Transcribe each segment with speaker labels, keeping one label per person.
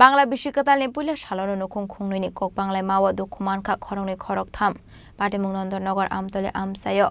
Speaker 1: Bangla বিশ্বকাতালনি পুইলা সালনো নখং খংনৈনি cock বাংলায় মাওয়া দুঃখমানখা খরংনি খরক থাম পাটিমুং নন্দননगर আমতলে আমসায়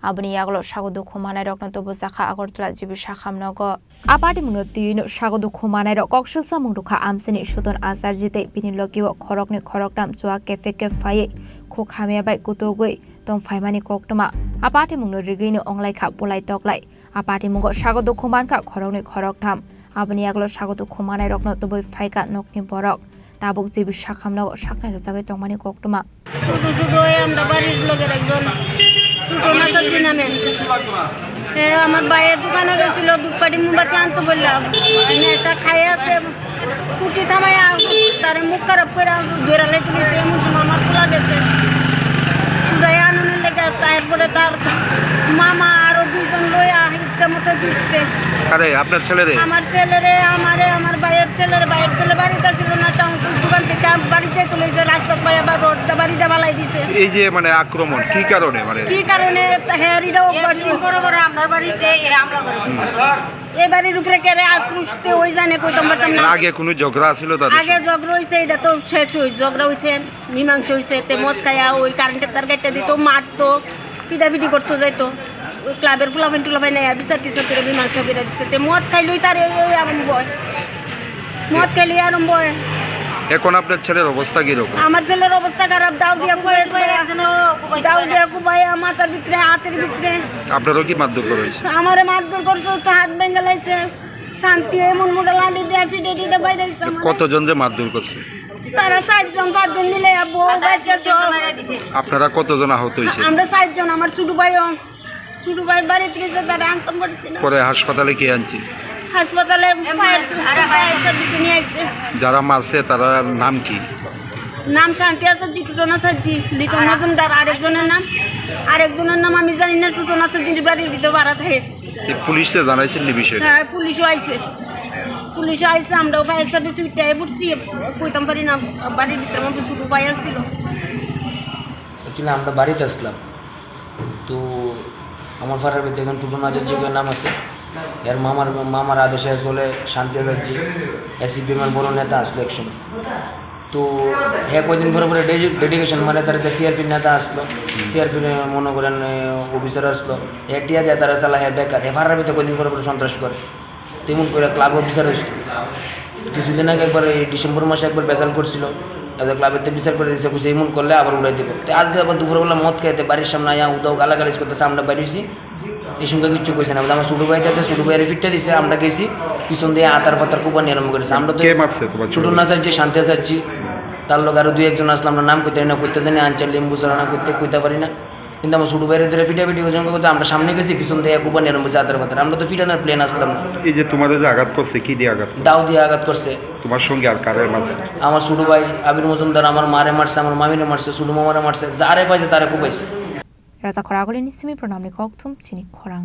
Speaker 1: aboni yaglo sagodu khumana rok no tobo jakha agortla jibi shakham nogo apati mungno tiyino sagodu khumana rok kokshilsa mungdukha amsini sudon asar jite bini logiwo khorokni khoroktam chua kefe ke faye kho khamia bai kutogoi tong faimani koktoma apati mungno rigini onglai kha polai toklai apati mungo sagodu khumanka khorokni khoroktam aboni yaglo sagodu khumana rok no tobo faika nokni borok tabuk jibi shakham nogo saknai rojagai tongmani koktoma
Speaker 2: শুধু আমরা বাড়ির লোকের একজন আমার ভাইয়ের দোকানে গেছিল দুপাটি মোমবাতি আনতে বললাম নেতা খাই আছে স্কুটি থামাই তার মুখ খারাপ করে ধরে তুলেছে এমন সময় আমার খোলা গেছে সুদাই আনন্দের লেগে তারপরে তার মামা আরো দুইজন লইয়া ইচ্ছা মতো দিচ্ছে
Speaker 3: আপনার ছেলেরে
Speaker 2: আমার ছেলেরে আমার ভাইয়ের ছেলে বাড়িতে ছিল না দোকান থেকে বাড়ি যাই চলে যে রাস্তা পাই আবার রোড বাড়ি যা বালাই দিছে
Speaker 3: এই যে মানে আক্রমণ কি কারণে
Speaker 2: হ্যারিটাও করে আমার বাড়িতে হামলা করে এই বাড়ির উপরে কেড়ে আক্রুশতে ওই জানে কইতাম পারতাম না
Speaker 3: আগে কোনো ঝগড়া ছিল তাদের
Speaker 2: আগে ঝগড়া হইছে এটা তো শেষ হই ঝগড়া হইছে মীমাংসা হইছে তে মদ খায়া ওই কারেন্টের তার গাইটা দিত মারতো পিটাপিটি করতে যাইতো ওই ক্লাবের ফুলাফাই নাই বিচার টিচার করে মীমাংসা করে দিচ্ছে তে মদ খাইলই তার এই আরম্ভ হয় মদ খাইলে আরম্ভ হয়।
Speaker 3: এখন আপনার ছেলের অবস্থা কি রকম?
Speaker 2: আমার ছেলের অবস্থা খারাপ দাও দিয়া কুবাই মাথার ভিতরে হাতের ভিতরে।
Speaker 3: আপনারও কি মারধর করেছে?
Speaker 2: আমারে মারধর করছে তো হাত ভেঙে লাইছে শান্তি এমন মোটা লাঠি দিয়ে পিটে টিটে বাইরে।
Speaker 3: কতজন যে মারধর করছে?
Speaker 2: তারা 4 5 মিলে বউ বাচ্চা সব।
Speaker 3: আপনারা কতজন আহত হয়েছে?
Speaker 2: আমরা 4 জন। আমার ছোট ভাই বাড়িতে গেছে তারা আনতাম করছে না।
Speaker 3: পরে হাসপাতালে কে আনছি?
Speaker 2: হাসপাতালে নিয়ে আসছে।
Speaker 3: যারা মারছে তার নাম কি?
Speaker 2: নাম শান্তি আচার্য, টুটন আচার্য, লিটন মজুমদার। আরেকজনের নাম আমি জানি না। টুটন আচার্যের বাড়ির ভিতরে ভাড়া থাকে।
Speaker 3: পুলিশে জানাইছেন নি বিষয়টা?
Speaker 2: হ্যাঁ, পুলিশও আইছে। আমরাও ফায়ার সার্ভিস উঠে পড়ছি, কইতাম পারি না। বাড়ির ভিতরে আমার ছোট ভাই আসছিল।
Speaker 4: অ্যাকচুয়ালি আমরা বাড়িতে আসলাম তো আমার ফারার ভিতরে এখন টুটন আচার্যের নাম আছে। এর মামার আদেশে চলে শান্তি আচার্য এসিপিএমের বড় নেতা আসলো একসময়। তো হ্যাঁ কয়েকদিন পরে ডেডিকেশন মানে তার সিআরপির নেতা আসলো, সিআরপির মনে করেন অফিসার আসলো। টিয়া দেয় তারা চালা হ্যাঁ বেকার ফারার ভিতরে কয়েকদিন পরে সন্ত্রাস করে। তেমন করে ক্লাব অফিসার হয়েছিল। কিছুদিন আগে একবার এই ডিসেম্বর মাসে একবার বেজাল করছিল, ক্লাবের বিচার করে দিয়েছে, বুঝে এমন করলে আবার উড়াই দেবো। তো আজকে আবার দুপুরবেলা মদ খাইতে বাড়ির সামনে আয়া উদাও গালাগালিজ করতেছে। আমরা বাড়িয়েছি এই সঙ্গে কিচ্ছু কইছে না। আমার ছোটো ভাইতে আছে, ছোটো ভাইয়ের ফিটটা দিছে। আমরা গেছি পিছন দিয়ে আতার পাতার কুপা নিয়ে আরম্ভ করেছি। আমরা তো ছোটো না চাচ্ছি, শান্তি চাচ্ছি, তার লোক আরও 2-1 আসলাম। আমরা নাম করতে পারি না, করতে জানি আনচার লিম্বু চালানা কইতে পারি না। কিন্তু আমার ছোটো ভাইয়ের ধরে ফিটাফিটি ওজন করতে আমরা সামনে গেছি, পিছন দিয়ে কুপা নিয়ে আরম্ভ করছি আতার পাতার। আমরা তো ফিটানোর প্লেন আসলাম না।
Speaker 3: এই যে তোমাদের যে আঘাত করছে, কি দিয়ে আঘাত?
Speaker 4: দাও দিয়ে আঘাত করছে।
Speaker 3: তোমার সঙ্গে আর কারে মারছে?
Speaker 4: আমার ছোটো ভাই আবির মজুমদার আমার মারে মারছে, আমার মামিরে মারছে, ছোটো মামারে মারছে। যারে পাইছে তারে কুপাইছে।
Speaker 1: রাজা খরাগলি নিসিমি প্রণামী কক্তুম চিনি খরাং।